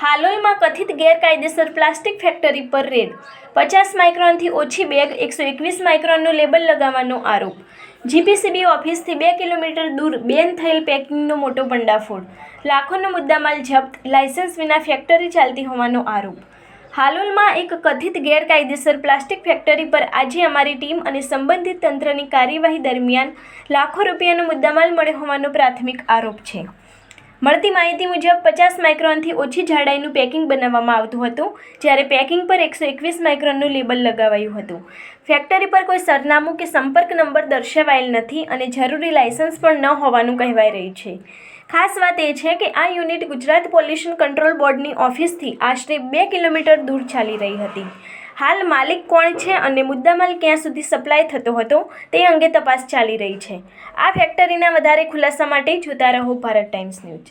હાલોલમાં કથિત ગેરકાયદેસર plastic factory પર રેડ. 50 માઇક્રોનથી ઓછી બેગ 121 માઇક્રોનનું લેબલ લગાવવાનો આરોપ. જીપીસીબી ઓફિસથી 2 કિલોમીટર દૂર બેન થયેલ પેકિંગનો મોટો ભંડાફોડ. લાખોનો મુદ્દામાલ જપ્ત. લાયસન્સ વિના ફેક્ટરી ચાલતી હોવાનો આરોપ. હાલોલમાં એક કથિત ગેરકાયદેસર પ્લાસ્ટિક ફેક્ટરી પર આજે અમારી ટીમ અને સંબંધિત તંત્રની કાર્યવાહી દરમિયાન લાખો રૂપિયાનો મુદ્દામાલ મળ્યો હોવાનો પ્રાથમિક આરોપ છે. મળતી માહિતી મુજબ 50 માઇક્રોનથી ઓછી જાડાઈનું પેકિંગ બનાવવામાં આવતું હતું, જ્યારે પેકિંગ પર 121 માઇક્રોનનું લેબલ લગાવાયું હતું. ફેક્ટરી પર કોઈ સરનામું કે સંપર્ક નંબર દર્શાવાયેલ નથી અને જરૂરી લાયસન્સ પણ ન હોવાનું કહેવાઈ રહ્યું છે. ખાસ વાત એ છે કે આ યુનિટ ગુજરાત પોલ્યુશન કંટ્રોલ બોર્ડની ઓફિસથી આશરે 2 કિલોમીટર દૂર ચાલી રહી હતી. હાલ માલિક કોણ છે અને મુદ્દામાલ ક્યાં સુધી સપ્લાય થતો હતો તે અંગે તપાસ ચાલી રહી છે. આ ફેક્ટરીના વધારે ખુલાસા માટે જોતા રહો ભારત ટાઈમ્સ ન્યૂઝ.